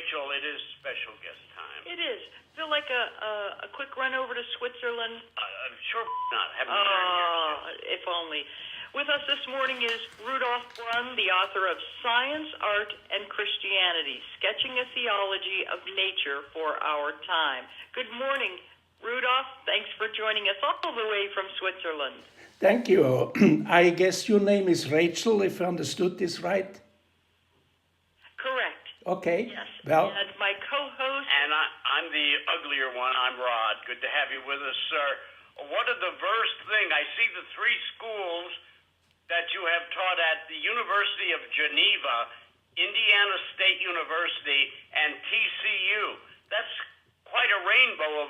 Rachel, it is special guest time. It is. Feel like a quick run over to Switzerland? Sure not. Haven't been there in years. If only. With us this morning is Rudolf Brunn, the author of Science, Art, and Christianity, Sketching a Theology of Nature for Our Time. Good morning, Rudolf. Thanks for joining us all the way from Switzerland. Thank you. I guess your name is Rachel, if I understood this right? Correct. Okay. Yes. Well, and my co-host... And I'm the uglier one. I'm Rod. Good to have you with us, sir. What a diverse thing. I see the three schools that you have taught at the University of Geneva, Indiana State University, and TCU. That's quite a rainbow of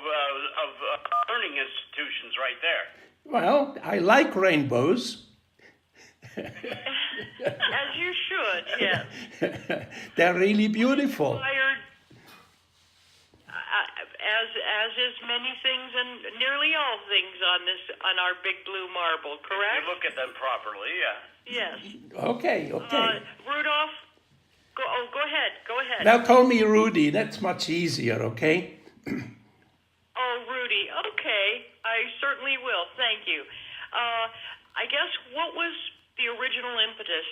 learning institutions right there. well, I like rainbows. As you should, yes. They're really beautiful. As is many things and nearly all things on our big blue marble, correct? If you look at them properly, yeah. Yes. Okay. Rudolph, go ahead. Now call me Rudy, that's much easier, okay? Oh, Rudy, okay. I certainly will, thank you. I guess what was the original impetus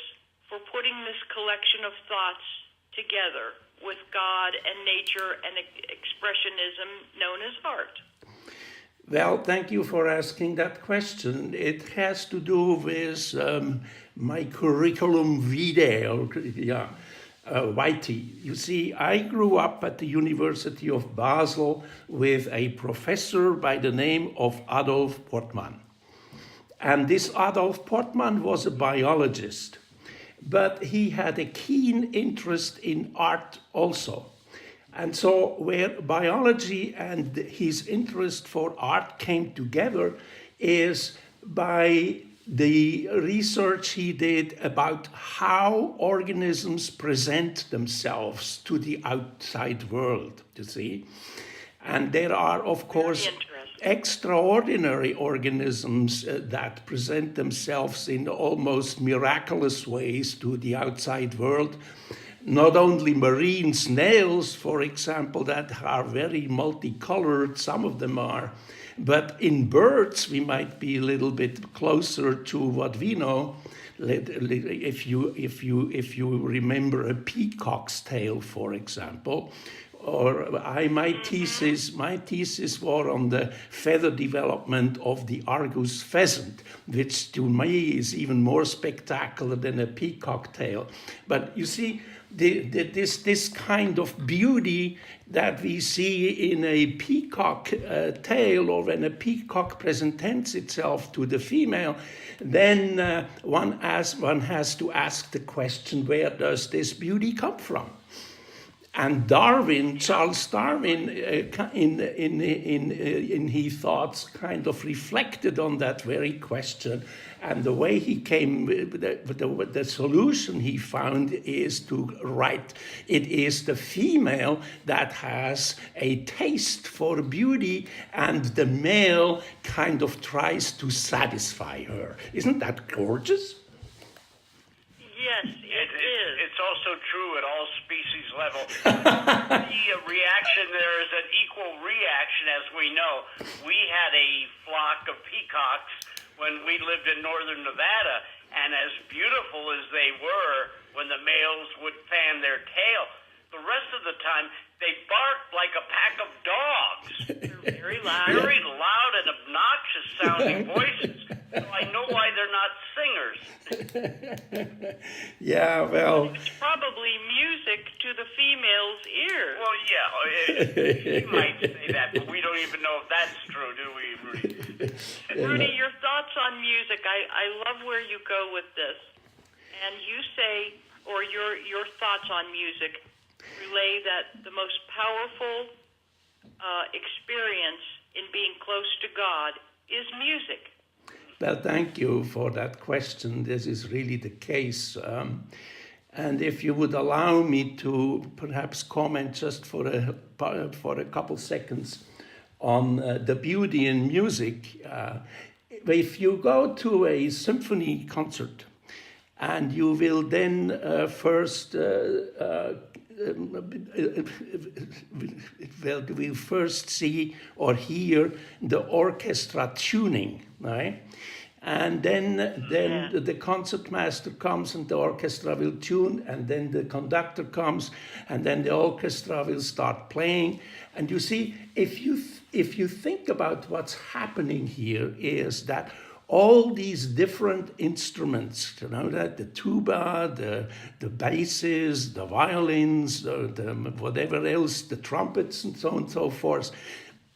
for putting this collection of thoughts together with God and nature and expressionism known as art? Well, thank you for asking that question. It has to do with my curriculum vitae, vitae. You see, I grew up at the University of Basel with a professor by the name of Adolf Portmann. And this Adolf Portmann was a biologist, but he had a keen interest in art also. And so where biology and his interest for art came together is by the research he did about how organisms present themselves to the outside world, you see. And there are, of course, extraordinary organisms that present themselves in almost miraculous ways to the outside world. Not only marine snails, for example, that are very multicolored, some of them are, but in birds we might be a little bit closer to what we know. If you remember a peacock's tail, for example, or my thesis was on the feather development of the Argus pheasant, which to me is even more spectacular than a peacock tail. But you see, this kind of beauty that we see in a peacock tail, or when a peacock presents itself to the female, then one has to ask the question, where does this beauty come from? And Charles Darwin, in his thoughts, kind of reflected on that very question. And the way he came, the solution he found is to write, it is the female that has a taste for beauty, and the male kind of tries to satisfy her. Isn't that gorgeous? Yes, it is. It's also true at all species level. The reaction there is an equal reaction, as we know. We had a flock of peacocks when we lived in northern Nevada, and as beautiful as they were when the males would fan their tail, the rest of the time they barked like a pack of dogs. They're very loud. Very loud and obnoxious sounding voices. So I know why they're not singers. Yeah, well... It's probably music to the female's ears. Well, yeah, you might say that, but we don't even know if that's true, do we, Rudy? Rudy, your thoughts on music. I love where you go with this. And you say, or your thoughts on music relay that the most powerful experience in being close to God is music. Well, thank you for that question. This is really the case. And if you would allow me to perhaps comment just for a couple seconds on the beauty in music. If you go to a symphony concert and you will then first well, we first see or hear the orchestra tuning, right? And then the concertmaster comes and the orchestra will tune, and then the conductor comes, and then the orchestra will start playing. And you see, if you think about what's happening here, is that all these different instruments, that the tuba, the basses, the violins, the whatever else, the trumpets, and so on and so forth,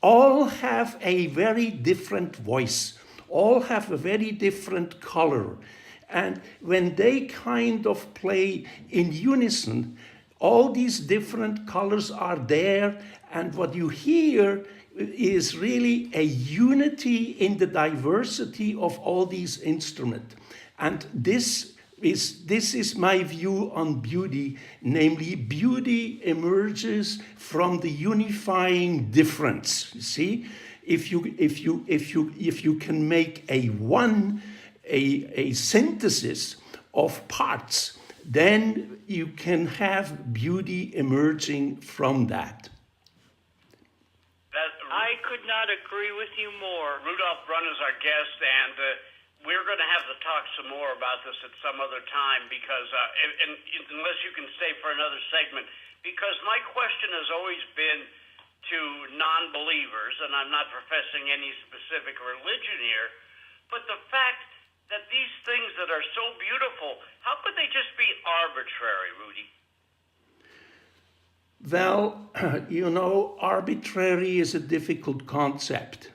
all have a very different voice, all have a very different color. And when they kind of play in unison, all these different colors are there, and what you hear is really a unity in the diversity of all these instruments. And this is my view on beauty, namely beauty emerges from the unifying difference. You see, if you can make a synthesis of parts, then you can have beauty emerging from that. I could not agree with you more. Rudolph Brunn is our guest, and we're going to have to talk some more about this at some other time, because unless you can stay for another segment, because my question has always been to non-believers, and I'm not professing any specific religion here, but the fact that these things that are so beautiful, how could they just be arbitrary, Rudy? Well, arbitrary is a difficult concept,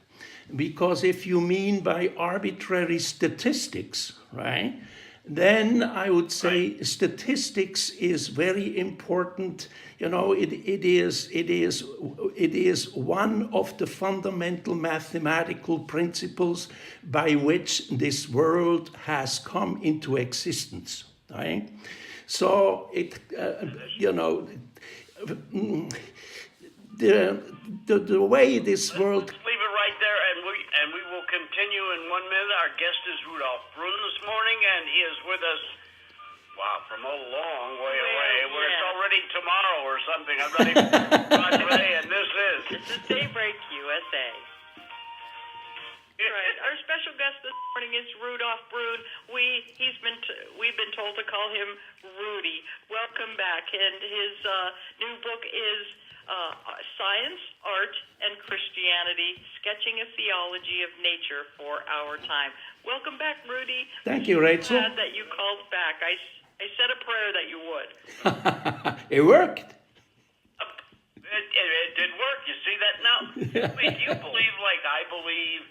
because if you mean by arbitrary statistics, right, then I would say statistics is very important. It is one of the fundamental mathematical principles by which this world has come into existence, right? So the way this world. Let's leave it right there, and we will continue in 1 minute. Our guest is Rudolph Brunn this morning, and he is with us. Wow, from a long way away, where it's already tomorrow or something. I'm not even today, and this is Daybreak USA. Right. Our special guest this morning is Rudolph Brunn. We've been told to call him Rudy. Welcome back. And his new book is Science, Art, and Christianity: Sketching a Theology of Nature for Our Time. Welcome back, Rudy. Thank you, Rachel. Glad that you called back. I said a prayer that you would. It worked. It did work. You see that now? Wait, do you believe, like I believe,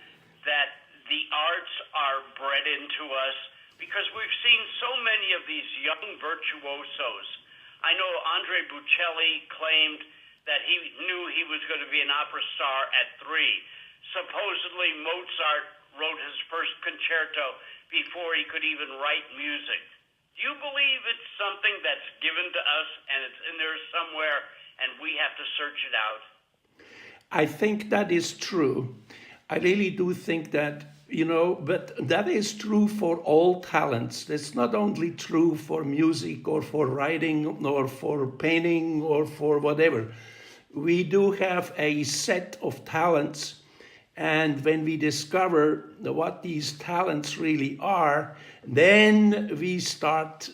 that the arts are bred into us? Because we've seen so many of these young virtuosos. I know Andre Bocelli claimed that he knew he was going to be an opera star at 3. Supposedly Mozart wrote his first concerto before he could even write music. Do you believe it's something that's given to us and it's in there somewhere and we have to search it out? I think that is true. I really do think that, but that is true for all talents. It's not only true for music or for writing or for painting or for whatever. We do have a set of talents, and when we discover what these talents really are, then we start,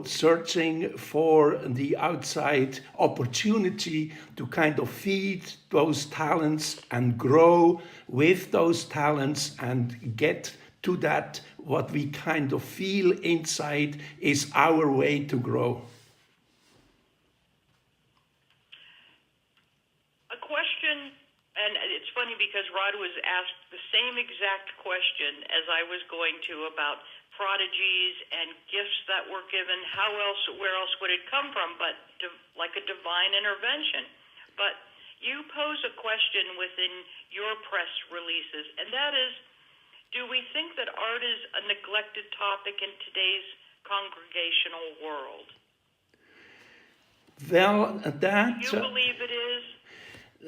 searching for the outside opportunity to kind of feed those talents and grow with those talents and get to that what we kind of feel inside is our way to grow. A question, and it's funny because Rod was asked the same exact question as I was going to about prodigies and gifts that were given. Where else would it come from but like a divine intervention? But you pose a question within your press releases, and that is, do we think that art is a neglected topic in today's congregational world? Well, do you believe it is?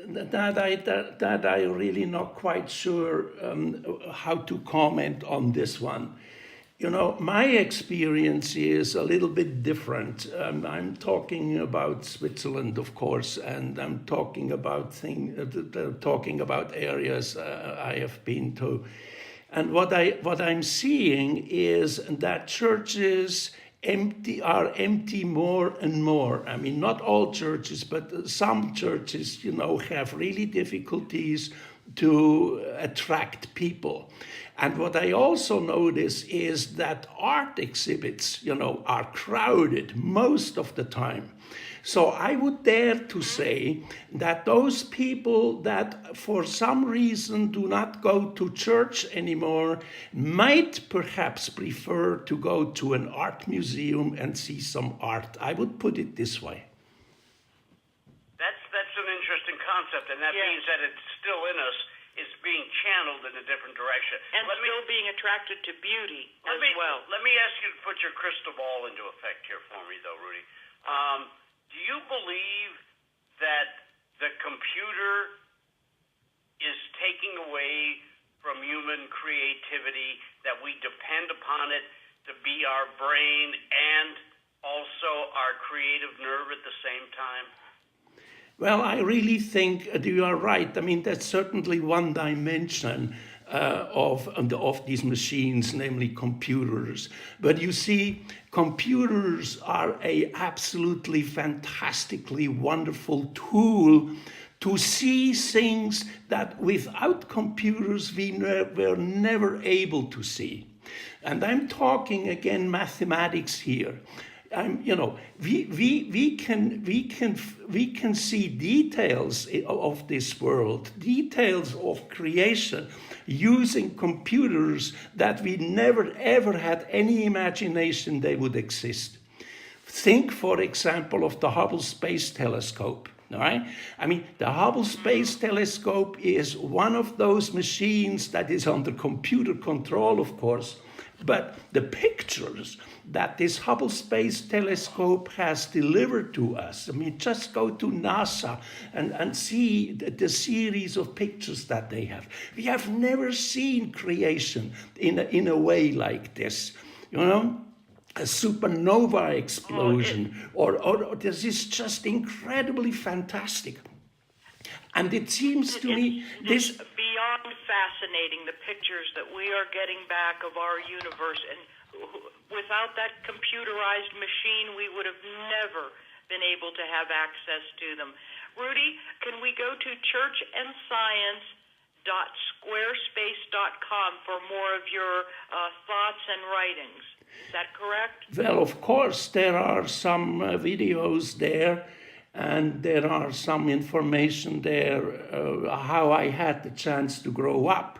That I really not quite sure how to comment on this one. You know, my experience is a little bit different. I'm talking about Switzerland, of course, and I'm talking about talking about areas I have been to. And what I'm seeing is that churches are empty more and more. I mean, not all churches, but some churches, you know, have really difficulties to attract people. And what I also notice is that art exhibits, you know, are crowded most of the time. So I would dare to say that those people that for some reason do not go to church anymore might perhaps prefer to go to an art museum and see some art. I would put it this way. That's an interesting concept, and that means that it's still in us. It's being channeled in a different direction. And still being attracted to beauty as well. Let me ask you to put your crystal ball into effect here for me, though, Rudy. Do you believe that the computer is taking away from human creativity, that we depend upon it to be our brain and also our creative nerve at the same time? Well, I really think you are right. I mean, that's certainly one dimension of these machines, namely computers. But you see, computers are a absolutely fantastically wonderful tool to see things that without computers we were never able to see. And I'm talking again mathematics here. You know, we can see details of this world, details of creation, using computers that we never ever had any imagination they would exist. Think, for example, of the Hubble Space Telescope. All right? I mean, the Hubble Space Telescope is one of those machines that is under computer control, of course, but the pictures that this Hubble Space Telescope has delivered to us, I mean, just go to NASA and see the series of pictures that they have. We have never seen creation in a way like this, you know? A supernova explosion, or this is just incredibly fantastic. And it seems to me this beyond fascinating, the pictures that we are getting back of our universe, and without that computerized machine, we would have never been able to have access to them. Rudy, can we go to churchandscience.squarespace.com for more of your thoughts and writings? Is that correct? Well, of course, there are some videos there, and there are some information there how I had the chance to grow up.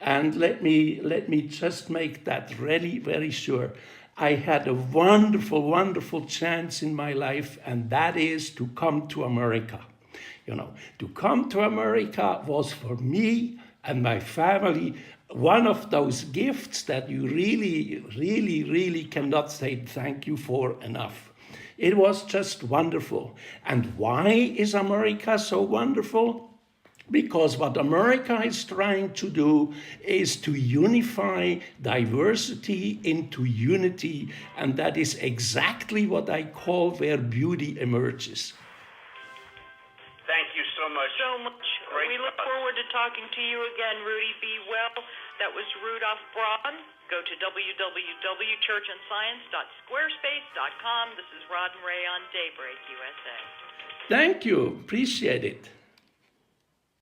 And let me just make that really very sure. I had a wonderful, wonderful chance in my life, and that is to come to America. You know, to come to America was for me and my family one of those gifts that you really, really, really cannot say thank you for enough. It was just wonderful. And why is America so wonderful? Because what America is trying to do is to unify diversity into unity, and that is exactly what I call where beauty emerges. Thank you so much. Great. We look forward to talking to you again, Rudy. Be well. That was Rudolf Braun. Go to www.churchandscience.squarespace.com. This is Rod and Ray on Daybreak USA. Thank you. Appreciate it.